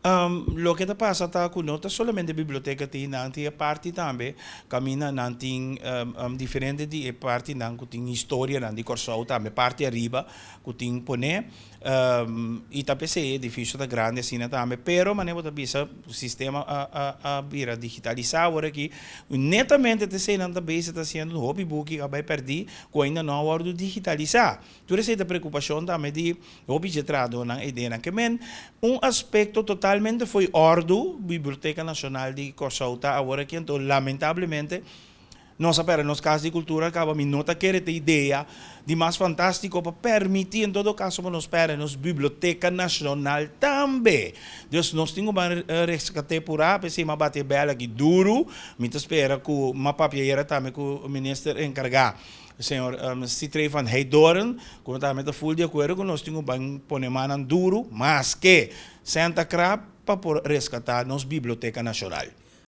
Lo que está pasa está con nota solamente biblioteca tem nanti a parte também caminha nanti diferente de parte nan que tem história nanti corso também parte arriba que tem pone e tá PC edifício tá grande assim também pero maneiro tá bisa o sistema a vira digitalizar agora aqui netamente te sei não tá base tá sendo hobby book que vai perder com ainda não hora de digitalizar tu receita preocupação também de hobby de trado na ideia que men aspecto totalmente foi ordo Biblioteca Nacional de Corsauta agora que então lamentavelmente nós para nos casos de cultura acaba me nota que era ideia de mais fantástico para permitir em todo caso para nos para nos Biblioteca Nacional também. Deus nós temos uma resgate por aí, se uma bate bela que duro, me espera que uma papieira também que o ministro encarregar. Senhor Citrei van Heidoren, como também está full de acordo com nós temos bem poner mano duro, mas que Santa Crab para resgatar nos Biblioteca Nacional.